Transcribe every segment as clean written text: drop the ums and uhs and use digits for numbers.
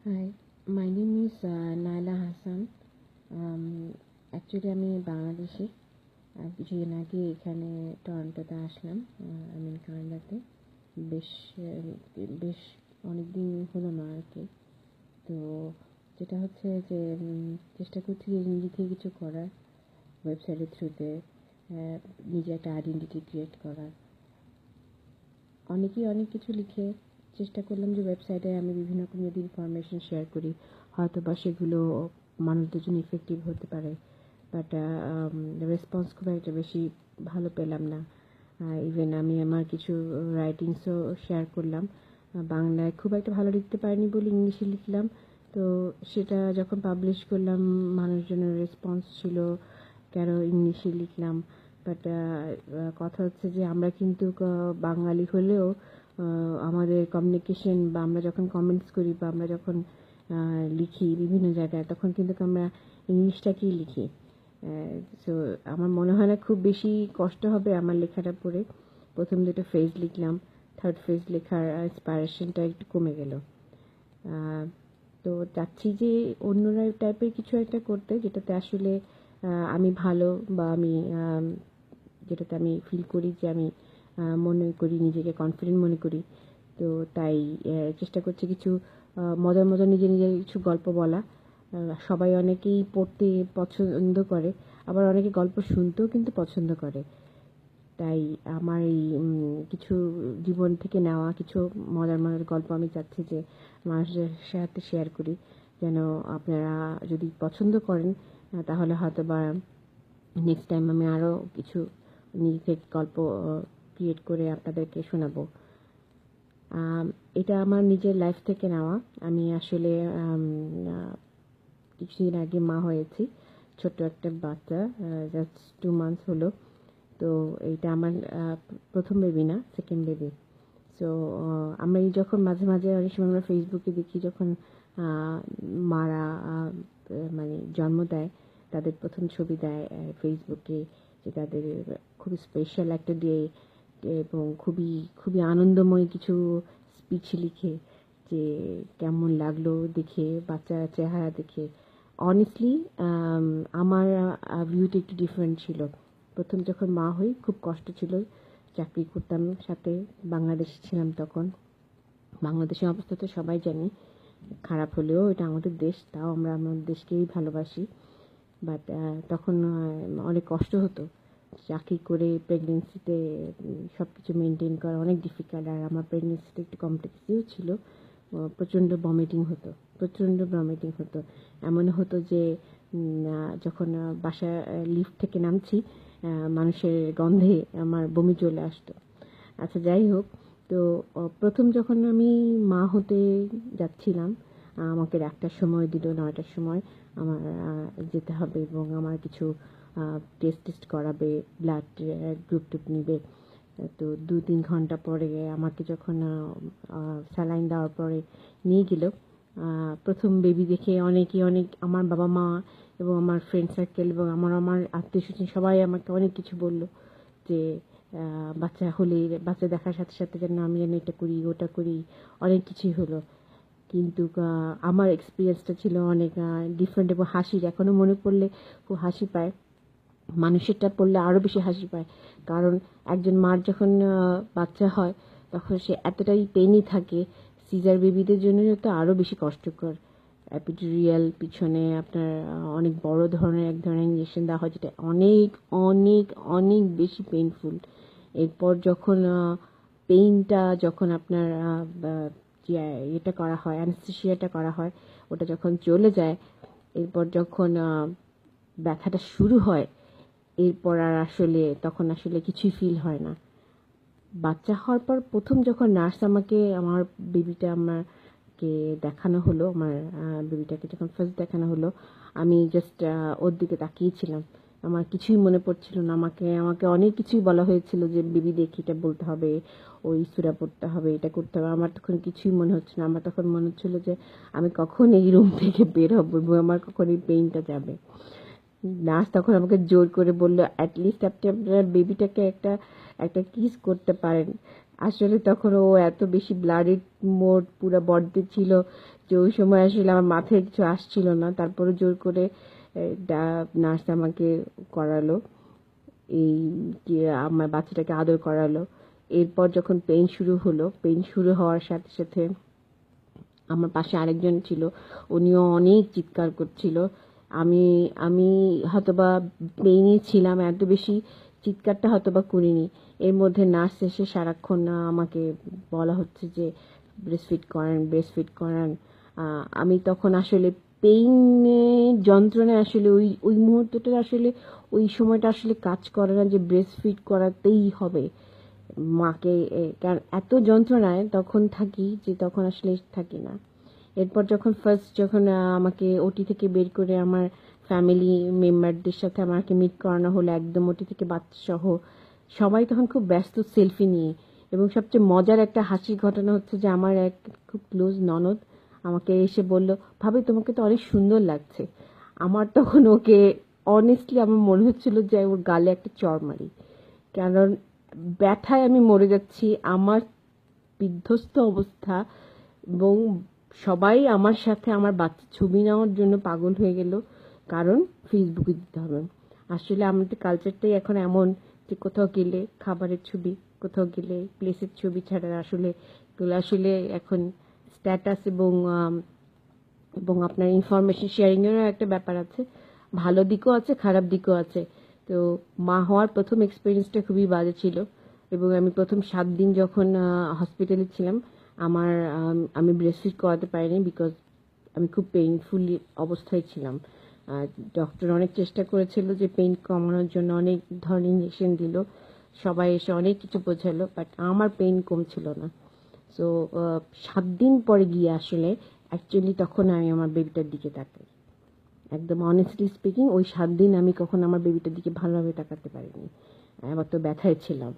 Hi, my name is Naila Hassan. Actually আমি বাংলাদেশি। কিছুদিন আগে এখানে টরন্টোতে আসলাম। আমি কানাডাতে বেশ বেশ অনেক দিন হলো না আর কি। তো যেটা হচ্ছে যে চেষ্টা করছি যে নিজে থেকে কিছু করার, ওয়েবসাইটের থ্রুতে নিজে একটা আইডেন্টিটি ক্রিয়েট করার। অনেকেই অনেক কিছু লিখে, চেষ্টা করলাম যে ওয়েবসাইটে আমি বিভিন্ন রকম যদি ইনফরমেশন শেয়ার করি হয়তো বা সেগুলো মানুষদের জন্য ইফেক্টিভ হতে পারে, বাট রেসপন্স খুব একটা বেশি ভালো পেলাম না। ইভেন আমি আমার কিছু রাইটিংসও শেয়ার করলাম, বাংলায় খুব একটা ভালো লিখতে পারিনি বলে ইংলিশে লিখলাম। তো সেটা যখন পাবলিশ করলাম মানুষজনের রেসপন্স ছিল কেন ইংলিশে লিখলাম। বাট কথা হচ্ছে যে আমরা কিন্তু বাঙালি হলেও আমাদের কমিউনিকেশন বা আমরা যখন কমেন্টস করি বা আমরা যখন লিখি বিভিন্ন জায়গায় তখন কিন্তু আমরা ইংলিশটাকেই লিখি। সো আমার মনে হয় না খুব বেশি কষ্ট হবে আমার লেখাটা পড়ে। প্রথম দুটো ফেজ লিখলাম, থার্ড ফেজ লেখার ইন্সপায়ারেশনটা একটু কমে গেল। তো চাচ্ছি যে অন্যরা টাইপের কিছু একটা করতে যেটাতে আসলে আমি ভালো বা আমি যেটাতে আমি ফিল করি যে আমি মনে করি নিজেকে কনফিডেন্ট মনে করি। তো তাই চেষ্টা করছি কিছু মজার মজার নিজে নিজের কিছু গল্প বলা। সবাই অনেকেই পড়তে পছন্দ করে, আবার অনেকে গল্প শুনতেও কিন্তু পছন্দ করে। তাই আমার এই কিছু জীবন থেকে নেওয়া কিছু মজার মজার গল্প আমি চাচ্ছি যে মানুষদের সাথে শেয়ার করি, যেন আপনারা যদি পছন্দ করেন তাহলে হয়তো বা নেক্সট টাইম আমি আরও কিছু নিজে থেকে গল্প ক্রিয়েট করে আপনাদেরকে শোনাবো। এটা আমার নিজের লাইফ থেকে নেওয়া। আমি আসলে কিছুদিন আগে মা হয়েছি, ছোট্ট একটা বাচ্চা, জাস্ট 2 মান্থস হলো। তো এইটা আমার প্রথম বেবি না, সেকেন্ড বেবি। সো আমরা যখন মাঝে মাঝে অনেক সময় আমরা ফেসবুকে দেখি যখন মারা মানে জন্ম দেয় তাদের প্রথম ছবি দেয় ফেসবুকে, যে তাদের খুব স্পেশাল একটা ডে এবং খুবই খুবই আনন্দময় কিছু স্পিচ লিখে, যে কেমন লাগলো দেখে বাচ্চার চেহারা দেখে। অনেস্টলি আমার ভিউটা একটু ডিফারেন্ট ছিল। প্রথম যখন মা হই খুব কষ্ট ছিল, চাকরি করতাম সাথে, বাংলাদেশে ছিলাম তখন। বাংলাদেশের অবস্থা তো সবাই জানি, খারাপ হলেও এটা আমাদের দেশ, তাও আমরা আমাদের দেশকেই ভালোবাসি। বাট তখন অনেক কষ্ট হতো, চাকরি করে প্রেগনেন্সিতে সব কিছু মেনটেন করা অনেক ডিফিকাল্ট। আর আমার প্রেগনেন্সিতে একটু কমপ্লেক্সিও ছিল, প্রচণ্ড ভমিটিং হতো। এমন হতো যে যখন বাসা লিফট থেকে নামছি মানুষের গন্ধে আমার বমি চলে আসতো। আচ্ছা, যাই হোক। তো প্রথম যখন আমি মা হতে যাচ্ছিলাম, আমাকে ডাক্তার সময় দিল 9টার সময় আমার যেতে হবে এবং আমার কিছু টেস্ট করাবে, ব্লাড গ্রুপ টুপ নিবে। তো 2-3 ঘন্টা পরে আমাকে যখন স্যালাইন দেওয়ার পরে নিয়ে গেল, প্রথম বেবি দেখে অনেক আমার বাবা মা এবং আমার ফ্রেন্ড সার্কেল এবং আমার আত্মীয় স্বজন সবাই আমাকে অনেক কিছু বলল যে বাচ্চা হলে বাচ্চা দেখার সাথে সাথে যেন আমি যেন এটা করি ওটা করি, অনেক কিছুই হলো। কিন্তু আমার এক্সপিরিয়েন্সটা ছিল অনেক ডিফারেন্ট এবং হাসির, এখনও মনে পড়লে খুব হাসি পায়। মানুষেরটা পড়লে আরও বেশি হাসি পায়, কারণ একজন মার যখন বাচ্চা হয় তখন সে এতটাই পেনই থাকে। সিজার বেবিদের জন্য তো আরও বেশি কষ্টকর। এপিডুরিয়াল পিছনে আপনার অনেক বড় ধরনের এক ধরনের ইঞ্জেকশন দেওয়া হয়, যেটা অনেক অনেক অনেক বেশি পেইনফুল। এরপর যখন পেইনটা যখন আপনার এটা করা হয়, অ্যানেস্থেসিয়াটা করা হয়, ওটা যখন চলে যায়, এরপর যখন ব্যথাটা শুরু হয়, এরপর আর আসলে তখন আসলে কিছুই ফিল হয় না। বাচ্চা হওয়ার পর প্রথম যখন নার্স আমাকে আমার বেবিটা আমাকে দেখানো হলো, আমার বেবিটাকে যখন ফার্স্ট দেখানো হলো, আমি জাস্ট ওর দিকে তাকিয়েছিলাম। আমার কিছুই মনে পড়ছিল না। আমাকে অনেক কিছুই বলা হয়েছিল যে বেবি দেখি এটা বলতে হবে, ওই সূরা পড়তে হবে, এটা করতে হবে। আমার তখন কিছুই মনে হচ্ছে না। আমার তখন মনে হচ্ছিল যে আমি কখন এই রুম থেকে বের হবো এবং আমার কখন এই পেইনটা যাবে। নার্স তখন আমাকে জোর করে বলল, অ্যাটলিস্ট আপনি আপনার বেবিটাকে একটা একটা কিস করতে পারেন। আসলে তখন ও এত বেশি ব্লাডেড মোড পুরো বডিতে ছিল যে ওই সময় আসলে আমার মাথায় কিছু আসছিল না, তারপরে জোর করে নার্স আমাকে করালো, এই যে আমার বাচ্চাটাকে আদর করালো। এরপর যখন পেইন শুরু হলো, পেইন শুরু হওয়ার সাথে সাথে আমার পাশে আরেকজন ছিল, উনিও অনেক চিৎকার করছিল। আমি আমি হয়তোবা পেইনে ছিলাম, এত বেশি চিৎকারটা হয়তোবা করিনি। এর মধ্যে নার্স এসে সারাক্ষণ আমাকে বলা হচ্ছে যে ব্রেস্টফিড করান, ব্রেস্টফিড করান। আমি তখন আসলে পেইনে, যন্ত্রণায় আসলে ওই ওই মুহূর্তটা আসলে, ওই সময়টা আসলে কাজ করে না যে ব্রেস্টফিড করাতেই হবে মাকে, কারণ এত যন্ত্রণায় তখন থাকি যে তখন আসলে থাকি না। এরপর যখন যখন আমাকে ওটি থেকে বের করে আমার ফ্যামিলি মেম্বারদের সাথে আমাকে মিট করানো হলো, একদম ওটি থেকে বাচ্চা সহ সবাই তখন খুব ব্যস্ত সেলফি নিয়ে। এবং সবচেয়ে মজার একটা হাসির ঘটনা হচ্ছে যে আমার এক খুব ক্লোজ ননদ আমাকে এসে বলল, ভাবি তোমাকে তো অনেক সুন্দর লাগছে। আমার তখন ওকে অনেস্টলি আমার মনে হচ্ছিল যে ওর গালে একটা চড় মারি, কারণ ব্যথায় আমি মরে যাচ্ছি, আমার বিধ্বস্ত অবস্থা। এবং সবাই আমার সাথে আমার বাচ্চার ছবি নেওয়ার জন্য পাগল হয়ে গেল, কারণ ফেসবুকে দিতে হবে। আসলে আমাদের কালচারটাই এখন এমন যে কোথাও গেলে খাবারের ছবি, কোথাও গেলে প্লেসের ছবি ছাড়া আসলে এগুলো আসলে এখন স্ট্যাটাস এবং আপনার ইনফরমেশন শেয়ারিংয়েরও একটা ব্যাপার আছে, ভালো দিকও আছে খারাপ দিকও আছে। তো মা হওয়ার প্রথম এক্সপিরিয়েন্সটা খুবই বাজে ছিল। এবং আমি প্রথম 7 দিন যখন হসপিটালে ছিলাম, আমি ব্রেস্টফিড করাতে পারিনি, বিকজ আমি খুব পেইনফুল অবস্থায় ছিলাম। ডক্টর অনেক চেষ্টা করেছিল যে পেইন কমানোর জন্য, অনেক ধরনের ইঞ্জেকশন দিল, সবাই এসে অনেক কিছু বোঝালো, বাট আমার পেইন কমছিল না। সো 7 দিন পরে গিয়ে আসলে অ্যাকচুয়ালি তখন আমি আমার বেবিটার দিকে তাকাই। একদম অনেস্টলি স্পিকিং, ওই 7 দিন আমি কখনো আমার বেবিটার দিকে ভালোভাবে তাকাতে পারিনি। আমার তো ব্যথায় ছিলাম।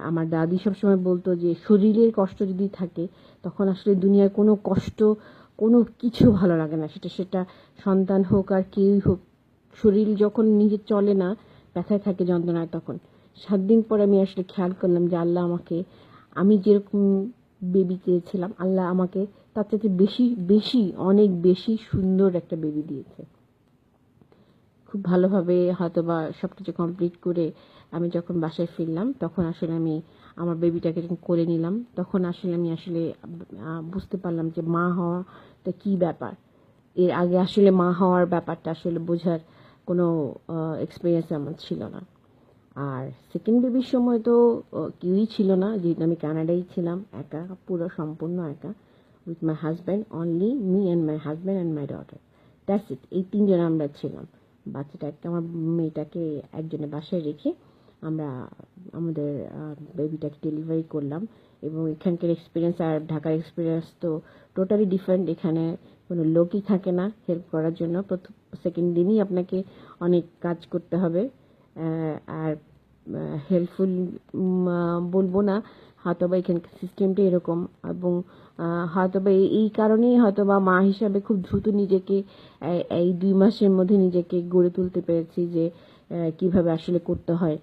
আমার দাদি সবসময় বলতো যে শরীরের কষ্ট যদি থাকে তখন আসলে দুনিয়ার কোনো কষ্ট, কোনো কিছু ভালো লাগে না, সেটা সেটা সন্তান হোক আর কেউই হোক। শরীর যখন নিজে চলে না, ব্যথায় থাকে, যন্ত্রণায়, তখন 7 দিন পর আমি আসলে খেয়াল করলাম যে আল্লাহ আমাকে, আমি যেরকম বেবি চেয়েছিলাম, আল্লাহ আমাকে তার চাইতে বেশি বেশি অনেক বেশি সুন্দর একটা বেবি দিয়েছে। খুব ভালোভাবে হয়তোবা সবকিছু কমপ্লিট করে আমি যখন বাসায় ফিরলাম, তখন আসলে আমি আমার বেবিটাকে যখন কোলে নিলাম, তখন আসলে আমি আসলে বুঝতে পারলাম যে মা হওয়াটা কি ব্যাপার। এর আগে আসলে মা হওয়ার ব্যাপারটা আসলে বোঝার কোনো এক্সপিরিয়েন্স আমার ছিল না। আর সেকেন্ড বেবির সময় তো কেউই ছিল না, যেহেতু আমি কানাডায় ছিলাম, একা, পুরো সম্পূর্ণ একা, with my husband, only me and my husband and my daughter, that's it. এই 3 জন আমরা ছিলাম। বাচ্চাটাকে, আমার মেয়েটাকে একজনের বাসায় রেখে আমরা আমাদের বেবিটাকে ডেলিভারি করলাম। এবং এখানকার এক্সপিরিয়েন্স আর ঢাকার এক্সপিরিয়েন্স তো টোটালি ডিফারেন্ট। এখানে কোনো লোকই থাকে না হেল্প করার জন্য, প্রথম সেকেন্ড দিনই আপনাকে অনেক কাজ করতে হবে। আর হেল্পফুল বলবো না, হয়তোবা এখানকার সিস্টেমটা এরকম। এবং হয়তোবা এই কারণেই হয়তোবা মা হিসাবে খুব দ্রুত নিজেকে এই 2 মাসের মধ্যে নিজেকে গড়ে তুলতে পেরেছি যে কিভাবে আসলে করতে হয়।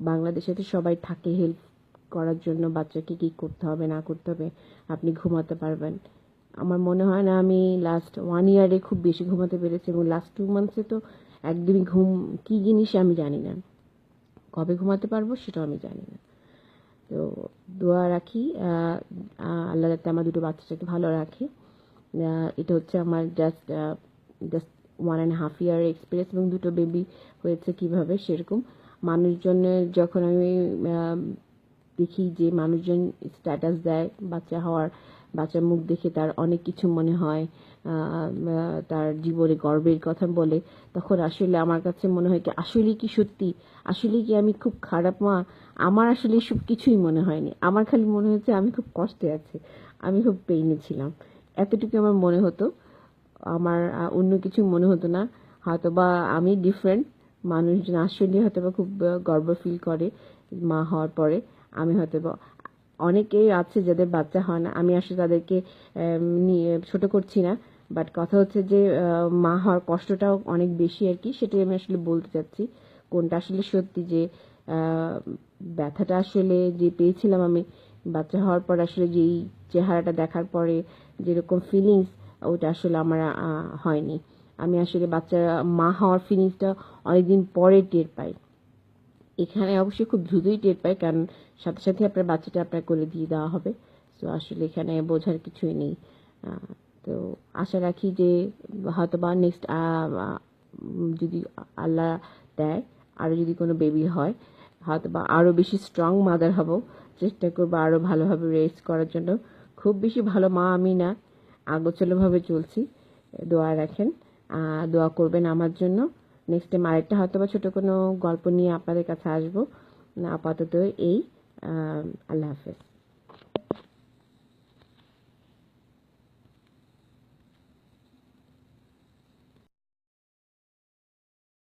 বাংলাদেশে তো সবাই থাকে হেল্প করার জন্য, বাচ্চাকে কি করতে হবে না করতে হবে, আপনি ঘুমাতে পারবেন। আমার মনে হয় না আমি লাস্ট 1 ইয়ারে খুব বেশি ঘুমাতে পেরেছি, এবং লাস্ট 2 মান্থসে তো একদমই ঘুম কি জিনিস আমি জানি না, কবে ঘুমাতে পারবো সেটাও আমি জানি না। তো দোয়া রাখি আল্লাহ যাতে আমার দুটো বাচ্চাটাকে ভালো রাখে। এটা হচ্ছে আমার জাস্ট জাস্ট 1.5 ইয়ার এক্সপিরিয়েন্স। এবং দুটো বেবি হয়েছে কিভাবে সেরকম। মানুষজনের যখন আমি দেখি যে মানুষজন স্ট্যাটাস দেয় বাচ্চা হওয়ার, বাচ্চার মুখ দেখে তার অনেক কিছু মনে হয়, তার জীবনে গর্বের কথা বলে, তখন আসলে আমার কাছে মনে হয় কি আসলে কি সত্যি, আসলে কি আমি খুব খারাপ মা? আমার আসলে এসব কিছুই মনে হয়নি, আমার খালি মনে হচ্ছে আমি খুব কষ্টে আছি, আমি খুব পেইনে ছিলাম, এতটুকু আমার মনে হতো। আমার অন্য কিছু মনে হতো না। হয়তোবা আমি ডিফারেন্ট, মানুষজন আসলে হয়তোবা খুব গর্ব ফিল করে মা হওয়ার পরে। আমি হয়তোবা, অনেকেই আছে যাদের বাচ্চা হয় না, আমি আসলে তাদেরকে নিয়ে ছোট করছি না, বাট কথা হচ্ছে যে মা হওয়ার কষ্টটাও অনেক বেশি আর কি, সেটাই আমি আসলে বলতে চাচ্ছি। কোনটা আসলে সত্যি যে ব্যথাটা আসলে যে পেয়েছিলাম আমি বাচ্চা হওয়ার পর, আসলে যেই চেহারাটা দেখার পরে যেরকম ফিলিংস, ওটা আসলে আমার হয়নি। আমি আসলে বাচ্চা মা হওয়ার ফিলিংসটা অনেকদিন পরে টের পাই। এখানে অবশ্যই খুব দ্রুতই টের পাই, কারণ সাথে সাথে আপনার বাচ্চাটা আপনার কোলে দিয়ে দেওয়া হবে। তো আসলে এখানে বোঝার কিছুই নেই। তো আশা রাখি যে হয়তো বা নেক্সট যদি আল্লাহ দেয়, আরও যদি কোনো বেবি হয়, হয়তো বা আরও বেশি স্ট্রং মাদার হব, চেষ্টা করবো আরও ভালোভাবে রেস্ট করার জন্য। খুব বেশি ভালো মা আমি না, আগোছালোভাবে চলছি। দোয়া রাখেন, দোয়া করবেন আমার জন্য। নেক্সট টাইম আরেকটা হয়তো বা ছোটো কোনো গল্প নিয়ে আপনাদের কাছে আসবো। আপাতত এই, আল্লাহ হাফেজ।